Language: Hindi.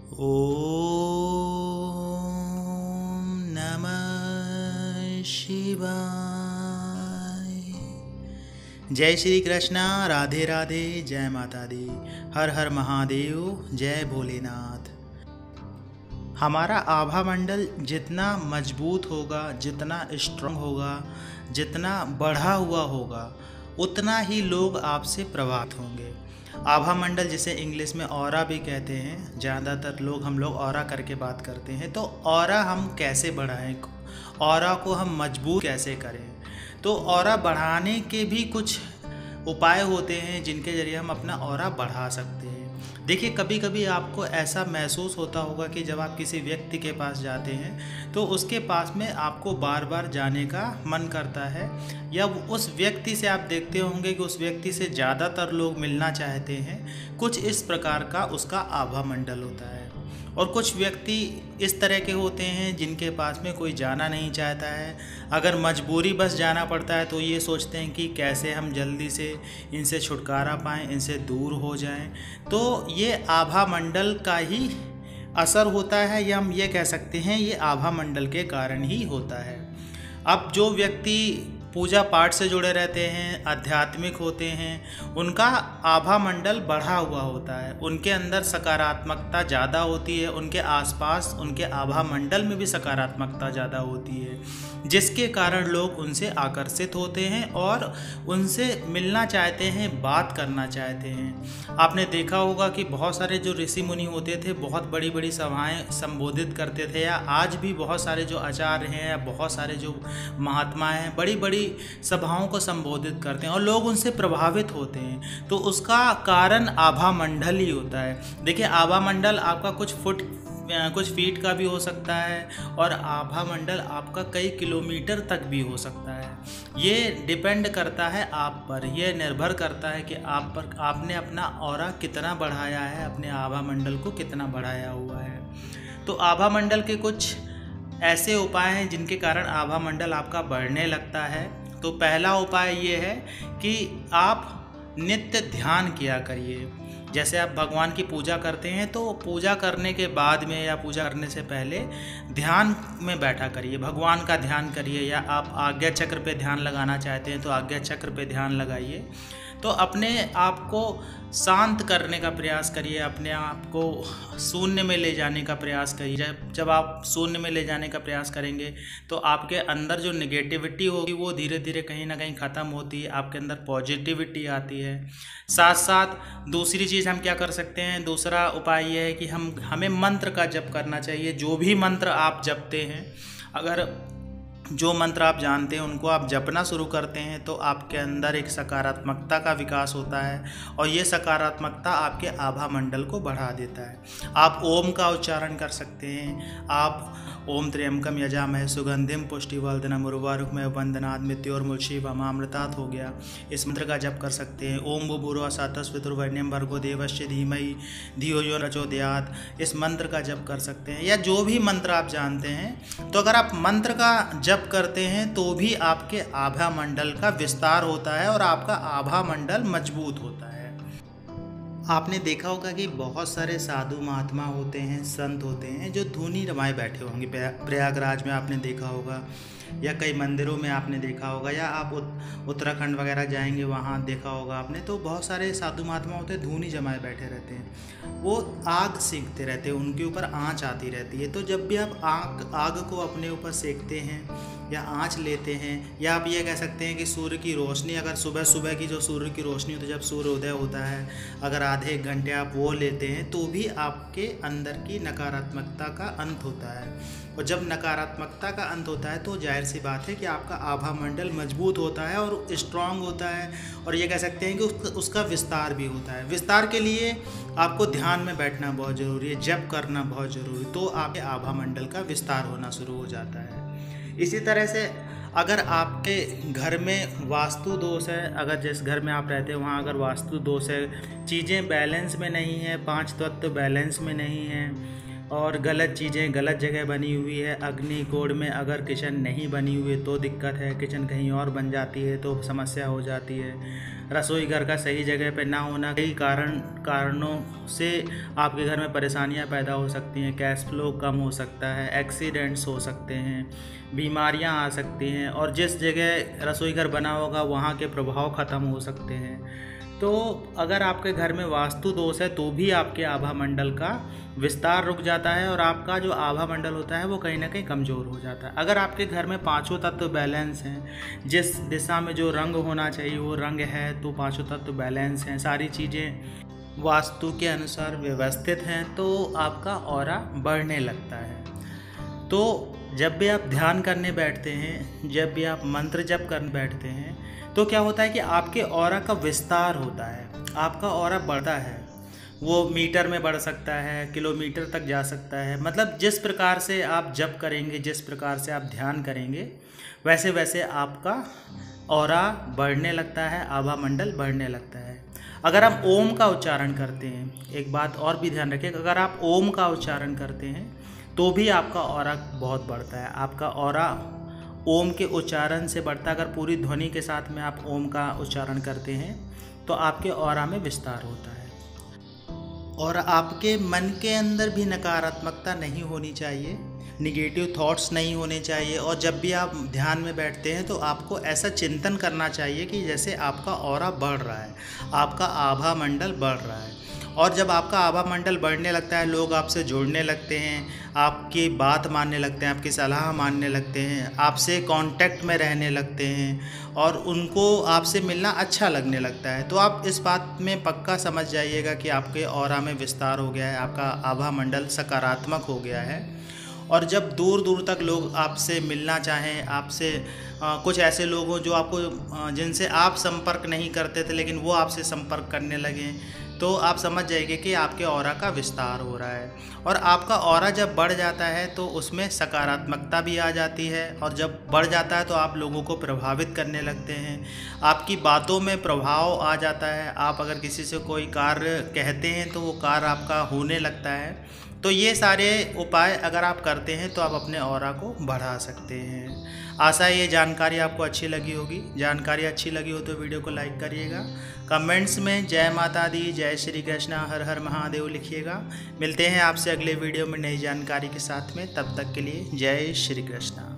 ओम नमः शिवाय। जय श्री कृष्णा, राधे राधे, जय माता दी, हर हर महादेव, जय भोलेनाथ। हमारा आभा मंडल जितना मजबूत होगा, जितना स्ट्रांग होगा, जितना बढ़ा हुआ होगा, उतना ही लोग आपसे प्रभावित होंगे। आभा मंडल जिसे इंग्लिश में ऑरा भी कहते हैं, ज़्यादातर हम लोग ऑरा करके बात करते हैं। तो ऑरा हम कैसे बढ़ाएं, ऑरा को हम मजबूत कैसे करें? तो ऑरा बढ़ाने के भी कुछ उपाय होते हैं जिनके ज़रिए हम अपना ऑरा बढ़ा सकते हैं। देखिए, कभी कभी आपको ऐसा महसूस होता होगा कि जब आप किसी व्यक्ति के पास जाते हैं तो उसके पास में आपको बार बार जाने का मन करता है, या उस व्यक्ति से आप देखते होंगे कि उस व्यक्ति से ज़्यादातर लोग मिलना चाहते हैं। कुछ इस प्रकार का उसका आभा मंडल होता है। और कुछ व्यक्ति इस तरह के होते हैं जिनके पास में कोई जाना नहीं चाहता है। अगर मजबूरी बस जाना पड़ता है तो ये सोचते हैं कि कैसे हम जल्दी से इनसे छुटकारा पाएँ, इनसे दूर हो जाएं। तो ये आभा मंडल का ही असर होता है, या हम ये कह सकते हैं ये आभा मंडल के कारण ही होता है। अब जो व्यक्ति पूजा पाठ से जुड़े रहते हैं, आध्यात्मिक होते हैं, उनका आभा मंडल बढ़ा हुआ होता है, उनके अंदर सकारात्मकता ज़्यादा होती है, उनके आसपास उनके आभा मंडल में भी सकारात्मकता ज़्यादा होती है, जिसके कारण लोग उनसे आकर्षित होते हैं और उनसे मिलना चाहते हैं, बात करना चाहते हैं। आपने देखा होगा कि बहुत सारे जो ऋषि मुनि होते थे बहुत बड़ी बड़ी सभाएं संबोधित करते थे, या आज भी बहुत सारे जो आचार्य हैं या बहुत सारे जो महात्मा हैं बड़ी बड़ी सभाओं को संबोधित करते हैं और लोग उनसे प्रभावित होते हैं। तो उसका कारण आभा मंडल ही होता है। देखिए, आभा मंडल आपका कुछ फीट का भी हो सकता है, और आभा मंडल आपका कई किलोमीटर तक भी हो सकता है। ये डिपेंड करता है आप पर, यह निर्भर करता है कि आपने अपना ऑरा कितना बढ़ाया है, अपने आभा मंडल को कितना बढ़ाया हुआ है। तो आभा मंडल के कुछ ऐसे उपाय हैं जिनके कारण आभा मंडल आपका बढ़ने लगता है। तो पहला उपाय ये है कि आप नित्य ध्यान किया करिए। जैसे आप भगवान की पूजा करते हैं तो पूजा करने के बाद में या पूजा करने से पहले ध्यान में बैठा करिए, भगवान का ध्यान करिए। या आप आज्ञा चक्र पे ध्यान लगाना चाहते हैं तो आज्ञा चक्र पे ध्यान लगाइए। तो अपने आप को शांत करने का प्रयास करिए, अपने आप को शून्य में ले जाने का प्रयास करिए। जब आप शून्य में ले जाने का प्रयास करेंगे तो आपके अंदर जो नेगेटिविटी होगी वो धीरे धीरे कहीं ना कहीं ख़त्म होती है, आपके अंदर पॉजिटिविटी आती है। साथ साथ दूसरी चीज़ हम क्या कर सकते हैं, दूसरा उपाय ये है कि हमें मंत्र का जप करना चाहिए। जो भी मंत्र आप जपते हैं, अगर जो मंत्र आप जानते हैं उनको आप जपना शुरू करते हैं तो आपके अंदर एक सकारात्मकता का विकास होता है, और ये सकारात्मकता आपके आभा मंडल को बढ़ा देता है। आप ओम का उच्चारण कर सकते हैं। आप ओम त्र्यंबकम यजामहे सुगंधिम पुष्टिवर्धनम उर्वारुकमय वंदनात् मृत्योर्मुक्षीवमामृतात् हो गया, इस मंत्र का जप कर सकते हैं। ओम भूर्भुवः स्वः पितुर्वरेण्यं भर्गो देवस्य धीमहि धियो यो न प्रचोदयात्, इस मंत्र का जप कर सकते हैं। या जो भी मंत्र आप जानते हैं, तो अगर आप मंत्र का जप करते हैं तो भी आपके आभा मंडल का विस्तार होता है और आपका आभा मंडल मजबूत होता है। आपने देखा होगा कि बहुत सारे साधु महात्मा होते हैं, संत होते हैं जो धूनी रमाए बैठे होंगे। प्रयागराज में आपने देखा होगा, या कई मंदिरों में आपने देखा होगा, या आप उत्तराखंड वगैरह जाएंगे वहाँ देखा होगा आपने। तो बहुत सारे साधु महात्मा होते हैं धूनी जमाए बैठे रहते हैं, वो आग सेकते रहते हैं, उनके ऊपर आँच आती रहती है। तो जब भी आप आग को अपने ऊपर सेकते हैं या आँच लेते हैं, या आप ये कह सकते हैं कि सूर्य की रोशनी, अगर सुबह सुबह की जो सूर्य की रोशनी होती है, जब सूर्य उदय होता है, अगर आधे एक घंटे आप वो लेते हैं तो भी आपके अंदर की नकारात्मकता का अंत होता है। और जब नकारात्मकता का अंत होता है तो जाहिर सी बात है कि आपका आभा मंडल मजबूत होता है और स्ट्रांग होता है, और ये कह सकते हैं कि उसका विस्तार भी होता है। विस्तार के लिए आपको ध्यान में बैठना बहुत ज़रूरी है, जप करना बहुत ज़रूरी, तो आपके आभा मंडल का विस्तार होना शुरू हो जाता है। इसी तरह से अगर आपके घर में वास्तु दोष है, अगर जिस घर में आप रहते हैं वहाँ अगर वास्तु दोष है, चीज़ें बैलेंस में नहीं है, 5 तत्व बैलेंस में नहीं है, और गलत चीज़ें गलत जगह बनी हुई है, अग्नि कोड में अगर किचन नहीं बनी हुई है तो दिक्कत है, किचन कहीं और बन जाती है तो समस्या हो जाती है। रसोई घर का सही जगह पे ना होना, कई कारणों से आपके घर में परेशानियां पैदा हो सकती हैं। कैश फ्लो कम हो सकता है, एक्सीडेंट्स हो सकते हैं, बीमारियां आ सकती हैं, और जिस जगह रसोई घर बना होगा वहाँ के प्रभाव ख़त्म हो सकते हैं। तो अगर आपके घर में वास्तु दोष है तो भी आपके आभा मंडल का विस्तार रुक जाता है और आपका जो आभा मंडल होता है वो कहीं ना कहीं कमज़ोर हो जाता है। अगर आपके घर में पांचों तत्व बैलेंस हैं, जिस दिशा में जो रंग होना चाहिए वो रंग है, तो पांचों तत्व बैलेंस हैं, सारी चीज़ें वास्तु के अनुसार व्यवस्थित हैं, तो आपका ऑरा बढ़ने लगता है। तो जब भी आप ध्यान करने बैठते हैं, जब भी आप मंत्र जप करने बैठते हैं, तो क्या होता है कि आपके ऑरा का विस्तार होता है, आपका ऑरा बढ़ता है। वो मीटर में बढ़ सकता है, किलोमीटर तक जा सकता है। मतलब जिस प्रकार से आप जप करेंगे, जिस प्रकार से आप ध्यान करेंगे, वैसे वैसे आपका ऑरा बढ़ने लगता है, आभा मंडल बढ़ने लगता है। अगर आप ओम का उच्चारण करते हैं, एक बात और भी ध्यान रखिए, अगर आप ओम का उच्चारण करते हैं तो भी आपका ऑरा बहुत बढ़ता है। आपका ऑरा ओम के उच्चारण से बढ़ता है। अगर पूरी ध्वनि के साथ में आप ओम का उच्चारण करते हैं तो आपके ऑरा में विस्तार होता है। और आपके मन के अंदर भी नकारात्मकता नहीं होनी चाहिए, निगेटिव थॉट्स नहीं होने चाहिए। और जब भी आप ध्यान में बैठते हैं तो आपको ऐसा चिंतन करना चाहिए कि जैसे आपका ऑरा बढ़ रहा है, आपका आभा मंडल बढ़ रहा है। और जब आपका आभा मंडल बढ़ने लगता है, लोग आपसे जुड़ने लगते हैं, आपकी बात मानने लगते हैं, आपकी सलाह मानने लगते हैं, आपसे कांटेक्ट में रहने लगते हैं और उनको आपसे मिलना अच्छा लगने लगता है। तो आप इस बात में पक्का समझ जाइएगा कि आपके ऑरा में विस्तार हो गया है, आपका आभा मंडल सकारात्मक हो गया है। और जब दूर दूर तक लोग आपसे मिलना चाहें, आपसे कुछ ऐसे लोग हों जो आपको जिनसे आप संपर्क नहीं करते थे लेकिन वो आपसे संपर्क करने लगें, तो आप समझ जाइए कि आपके ऑरा का विस्तार हो रहा है। और आपका ऑरा जब बढ़ जाता है तो उसमें सकारात्मकता भी आ जाती है, और जब बढ़ जाता है तो आप लोगों को प्रभावित करने लगते हैं, आपकी बातों में प्रभाव आ जाता है। आप अगर किसी से कोई कार्य कहते हैं तो वो कार्य आपका होने लगता है। तो ये सारे उपाय अगर आप करते हैं तो आप अपने ऑरा को बढ़ा सकते हैं। आशा है ये जानकारी आपको अच्छी लगी होगी। जानकारी अच्छी लगी हो तो वीडियो को लाइक करिएगा, कमेंट्स में जय माता दी, जय श्री कृष्णा, हर हर महादेव लिखिएगा। मिलते हैं आपसे अगले वीडियो में नई जानकारी के साथ में, तब तक के लिए जय श्री कृष्णा।